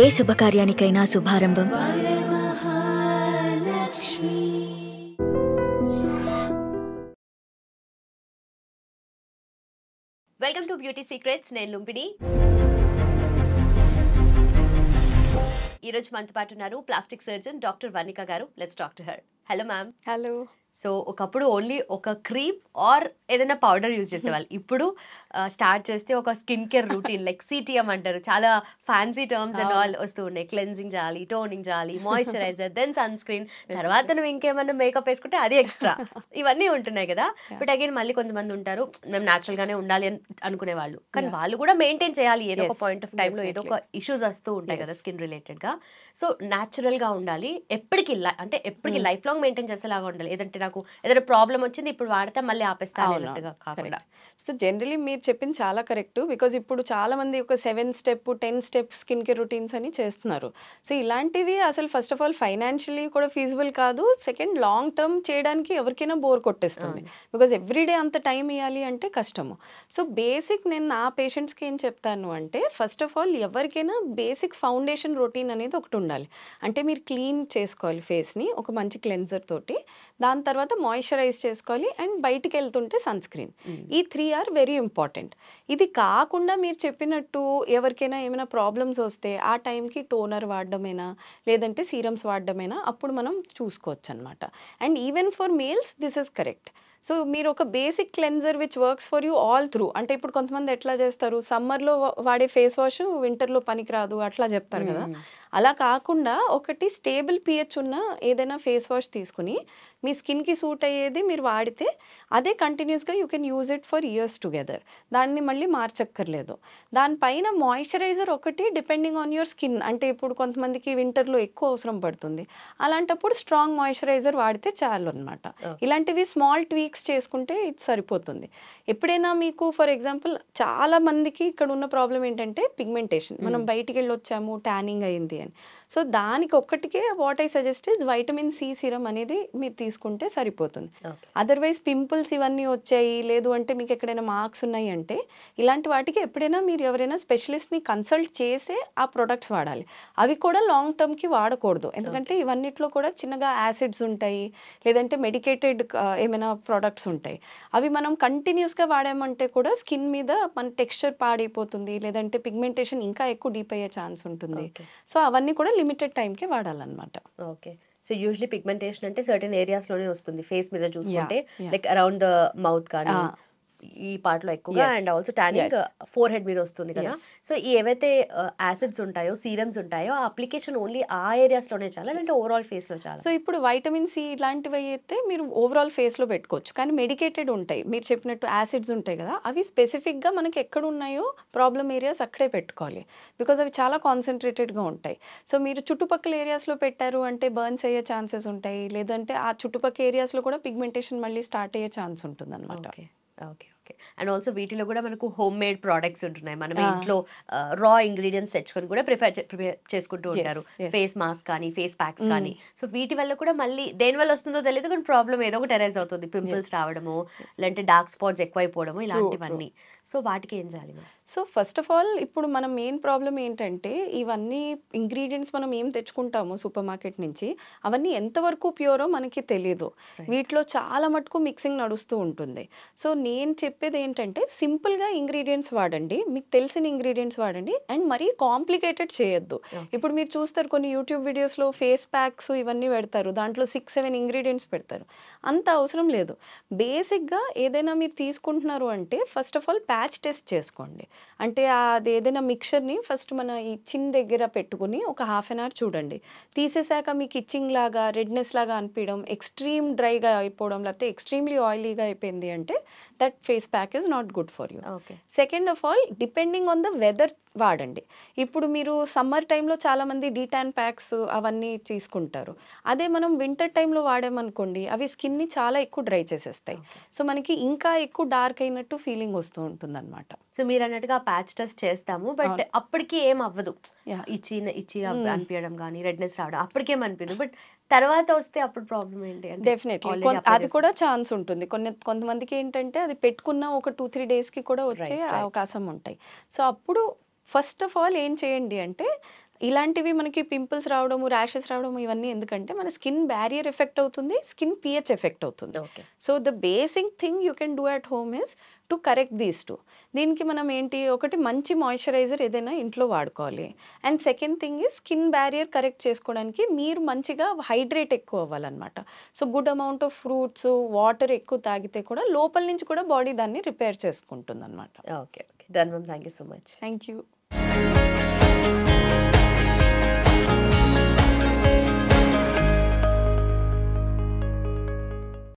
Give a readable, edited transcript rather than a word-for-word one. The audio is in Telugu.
ఏ శుభకార్యానికైనా శుభారంభం వెల్కమ్ టు బ్యూటీ సీక్రెట్స్. నేను లుంబిని. ఈరోజు మనతో పాటు ఉన్నారు ప్లాస్టిక్ సర్జన్ డాక్టర్ వర్ణిక గారు. Let's talk to her. Hello ma'am. Hello. So ఒకప్పుడు ఓన్లీ ఒక క్రీమ్ ఆర్ ఏదైనా పౌడర్ యూజ్ చేసేవాళ్ళు. ఇప్పుడు స్టార్ట్ చేస్తే ఒక skin care routine like CTM అంటారు. చాలా ఫ్యాన్సీ టర్మ్స్ అండ్ ఆల్ వస్తూ ఉన్నాయి. క్లెన్జింగ్ చేయాలి, టోనింగ్ చేయాలి, మాయిశ్చరైజర్, దెన్ సన్ స్క్రీన్, తర్వాత నువ్వు ఇంకేమన్నా మేకప్ వేసుకుంటే అది ఎక్స్ట్రా. ఇవన్నీ ఉంటున్నాయి కదా. బట్ అగైన్ మళ్ళీ కొంతమంది ఉంటారు మేము న్యాచురల్ గానే ఉండాలి అని అనుకునే వాళ్ళు. కానీ వాళ్ళు కూడా మెయింటైన్ చేయాలి. ఏదో ఒక పాయింట్ ఆఫ్ టైంలో ఏదో ఒక ఇష్యూస్ వస్తూ ఉంటాయి కదా స్కిన్ రిలేటెడ్ గా. సో న్యాచురల్ గా ఉండాలి, ఎప్పటికి అంటే ఎప్పటికి లైఫ్ లాంగ్ మెయింటైన్ చేసేలాగా ఉండాలి. ఏదంటే నాకు ఏదైనా ప్రాబ్లం వచ్చింది ఇప్పుడు వాడితే మళ్ళీ ఆపేస్తాను అన్నట్టుగా కాకుండా. సో జనరలీ మీరు చెప్పింది చాలా కరెక్ట్. బికాజ్ ఇప్పుడు చాలా మంది ఒక 7 step 10 step skin care routines అని చేస్తున్నారు. సో ఇలాంటివి అసలు ఫస్ట్ ఆఫ్ ఆల్ ఫైనాన్షియలీ కూడా ఫీజిబుల్ కాదు. సెకండ్ లాంగ్ టర్మ్ చేయడానికి ఎవరికైనా బోర్ కొట్టేస్తుంది. బికాజ్ ఎవ్రీడే అంత టైం ఇవ్వాలి అంటే కష్టము. సో బేసిక్ నేను నా పేషెంట్స్కి ఏం చెప్తాను అంటే ఫస్ట్ ఆఫ్ ఆల్ ఎవరికైనా బేసిక్ ఫౌండేషన్ రొటీన్ అనేది ఒకటి ఉండాలి. అంటే మీరు క్లీన్ చేసుకోవాలి ఫేస్ని ఒక మంచి క్లెన్జర్ తోటి. దాని తర్వాత మాయిశ్చరైజ్ చేసుకోవాలి అండ్ బయటికి వెళ్తుంటే సన్ స్క్రీన్. ఈ 3 ఆర్ వెరీ ఇంపార్టెంట్. ఇది కాకుండా మీరు చెప్పినట్టు ఎవరికైనా ఏమైనా ప్రాబ్లమ్స్ వస్తే ఆ టైంకి టోనర్ వాడడమేనా లేదంటే సీరమ్స్ వాడడమేనా అప్పుడు మనం చూసుకోవచ్చు అనమాట. And even for males this is correct. So మీరు ఒక basic cleanser which works for you all through. అంటే ఇప్పుడు కొంతమంది ఎట్లా చేస్తారు, సమ్మర్లో వాడే ఫేస్ వాష్ వింటర్లో పనికిరాదు అట్లా చెప్తారు కదా. అలా కాకుండా ఒకటి స్టేబుల్ పిహెచ్ ఉన్న ఏదైనా ఫేస్ వాష్ తీసుకుని మీ స్కిన్కి సూట్ అయ్యేది మీరు వాడితే అదే కంటిన్యూస్గా you can use it for years together. దాన్ని మళ్ళీ మార్చక్కర్లేదు. దానిపైన మాయిశ్చరైజర్ ఒకటి డిపెండింగ్ ఆన్ యువర్ స్కిన్. అంటే ఇప్పుడు కొంతమందికి వింటర్లో ఎక్కువ అవసరం పడుతుంది, అలాంటప్పుడు స్ట్రాంగ్ మాయిశ్చరైజర్ వాడితే చాలు అనమాట. ఇలాంటివి స్మాల్ ట్వీక్స్ చేసుకుంటే ఇది సరిపోతుంది. ఎప్పుడైనా మీకు ఫర్ ఎగ్జాంపుల్ చాలా మందికి ఇక్కడ ఉన్న ప్రాబ్లం ఏంటంటే పిగ్మెంటేషన్. మనం బయటికి వెళ్ళి వచ్చాము, ట్యానింగ్ అయింది అని. సో దానికి ఒక్కటికే what I suggest is vitamin C serum అనేది మీరు తీసుకుంటే సరిపోతుంది. అదర్వైజ్ పింపుల్స్ ఇవన్నీ వచ్చాయి లేదు అంటే మీకు ఎక్కడైనా మార్క్స్ ఉన్నాయి అంటే ఇలాంటి వాటికి ఎప్పుడైనా మీరు ఎవరైనా స్పెషలిస్ట్ని కన్సల్ట్ చేసే ఆ ప్రొడక్ట్స్ వాడాలి. అవి కూడా లాంగ్ టర్మ్కి వాడకూడదు. ఎందుకంటే ఇవన్నిట్లో కూడా చిన్నగా యాసిడ్స్ ఉంటాయి లేదంటే మెడికేటెడ్ ఏమైనా ప్రొడక్ట్స్ ఉంటాయి. అవి మనం కంటిన్యూస్గా వాడామంటే కూడా స్కిన్ మీద మన టెక్స్చర్ పాడైపోతుంది లేదంటే పిగ్మెంటేషన్ ఇంకా ఎక్కువ డీప్ అయ్యే ఛాన్స్ ఉంటుంది. సో అవన్నీ కూడా లిమిటెడ్ టైంకే వాడాలన్నమాట. ఓకే. సో యూజువల్లీ పిగ్మెంటేషన్ అంటే సర్టెన్ ఏరియాస్ లోనే వస్తుంది. ఫేస్ మీద చూసుకుంటే లైక్ అరౌండ్ ద మౌత్ కానీ ఈ పార్ట్ లో ఎక్కువగా and also tanning four head మీద వస్తుంది కదా. సో ఈ ఏవైతే యాసిడ్స్ ఉంటాయో సీరమ్స్ ఉంటాయో ఆ అప్లికేషన్ ఓన్లీ ఆ ఏరియాస్ లోనే చాలా అంటే ఓవరాల్ ఫేస్ లో చాలా. సో ఇప్పుడు వైటమిన్ సి ఇలాంటివి అయితే మీరు ఓవరాల్ ఫేస్ లో పెట్టుకోవచ్చు. కానీ మెడికేటెడ్ ఉంటాయి మీరు చెప్పినట్టు యాసిడ్స్ ఉంటాయి కదా, అవి స్పెసిఫిక్ గా మనకి ఎక్కడ ఉన్నాయో ప్రాబ్లమ్ ఏరియాస్ అక్కడే పెట్టుకోవాలి. బికాజ్ అవి చాలా కాన్సన్ట్రేటెడ్ గా ఉంటాయి. సో మీరు చుట్టుపక్కల ఏరియాస్ లో పెట్టారు అంటే బర్న్స్ అయ్యే ఛాన్సెస్ ఉంటాయి లేదంటే ఆ చుట్టుపక్కల ఏరియాస్ లో కూడా పిగ్మెంటేషన్ మళ్ళీ స్టార్ట్ అయ్యే ఛాన్స్ ఉంటుంది అనమాట. ఓకే. అండ్ ఆల్సో వీటిలో కూడా మనకు హోమ్ మేడ్ ప్రోడక్ట్స్ ఉంటున్నాయి. మనం ఇంట్లో రా ఇంగ్రీడియంట్స్ తెచ్చుకొని కూడా ప్రిపేర్ చేసుకుంటూ ఉంటారు. ఫేస్ మాస్క్ కానీ ఫేస్ ప్యాక్స్ కానీ. సో వీటి వల్ల కూడా మళ్ళీ దేని వల్ల వస్తుందో తెలియదు కానీ ప్రాబ్లం ఏదో ఒకటి అరైజ్ అవుతుంది. పింపుల్స్ రావడము లేదంటే డార్క్ స్పాట్స్ ఎక్కువైపోవడము ఇలాంటివన్నీ. సో వాటికి ఏం చేయాలి? సో ఫస్ట్ ఆఫ్ ఆల్ ఇప్పుడు మన మెయిన్ ప్రాబ్లం ఏంటంటే ఇవన్నీ ఇంగ్రీడియంట్స్ మనం ఏం తెచ్చుకుంటామో సూపర్ మార్కెట్ నుంచి అవన్నీ ఎంతవరకు ప్యూరో మనకి తెలియదు. వీటిలో చాలా మటుకు మిక్సింగ్ నడుస్తూ ఉంటుంది. సో నేను చెప్పేది ఏంటంటే సింపుల్గా ఇంగ్రీడియంట్స్ వాడండి, మీకు తెలిసిన ఇంగ్రీడియంట్స్ వాడండి అండ్ మరీ కాంప్లికేటెడ్ చేయొద్దు. ఇప్పుడు మీరు చూస్తారు కొన్ని యూట్యూబ్ వీడియోస్లో ఫేస్ ప్యాక్స్ ఇవన్నీ పెడతారు, దాంట్లో 6-7 ఇంగ్రీడియంట్స్ పెడతారు. అంత అవసరం లేదు. బేసిక్గా ఏదైనా మీరు తీసుకుంటున్నారు అంటే first of all patch test చేసుకోండి. అంటే అది ఏదైనా మిక్చర్ని ఫస్ట్ మన ఈ చిన్ దగ్గర పెట్టుకుని ఒక హాఫ్ అన్ అవర్ చూడండి. తీసేసాక మీకు ఇచ్చింగ్ లాగా రెడ్నెస్ లాగా అనిపించడం, ఎక్స్ట్రీమ్ డ్రైగా అయిపోవడం లేకపోతే ఎక్స్ట్రీమ్లీ ఆయిలీగా అయిపోయింది అంటే that face pack is not good for you. Second of all depending on the weather వాడండి. ఇప్పుడు మీరు సమ్మర్ టైంలో చాలామంది డీటాన్ ప్యాక్స్ అవన్నీ తీసుకుంటారు. అదే మనం వింటర్ టైంలో వాడామనుకోండి అవి స్కిన్ని చాలా ఎక్కువ డ్రై చేసేస్తాయి. సో మనకి ఇంకా ఎక్కువ డార్క్ అయినట్టు ఫీలింగ్ వస్తూ ఉంటుంది అనమాట. సో మీరు అన్నట్టుగా ప్యాచ్ టెస్ట్ చేస్తాము బట్ అప్పటికి ఏం అవ్వదు. ఇచ్చి అనిపించడం కానీ రెడ్నెస్ రావడం అప్పటికేం అనిపించదు. బట్ తర్వాత వస్తే అప్పుడు ప్రాబ్లం ఏంటి అంటే డెఫినెట్లీ అది కూడా ఛాన్స్ ఉంటుంది. కొంతమందికి ఏంటంటే అది పెట్టుకున్న ఒక 2-3 డేస్కి కూడా వచ్చే అవకాశం ఉంటాయి. సో అప్పుడు ఫస్ట్ ఆఫ్ ఆల్ ఏం చేయండి అంటే ఇలాంటివి మనకి పింపుల్స్ రావడము, ర్యాషెస్ రావడము ఇవన్నీ ఎందుకంటే మన స్కిన్ బ్యారియర్ ఎఫెక్ట్ అవుతుంది, స్కిన్ pH ఎఫెక్ట్ అవుతుంది. Okay. So the basic thing you can do at home is to correct these two. దీనికి మనం ఏంటి, ఒకటి మంచి మాయిశ్చరైజర్ ఏదైనా ఇంట్లో వాడుకోవాలి. And second thing is skin barrier correct చేసుకోవడానికి మీరు మంచిగా హైడ్రేట్ ఎక్కువ అవ్వాలన్నమాట. So good amount of fruits, water ఎక్కువ తాగితే కూడా లోపల నుంచి కూడా బాడీ దాన్ని రిపేర్ చేసుకుంటుంది అనమాట. Okay. Okay. Done ma'am. Thank you so much. Thank you.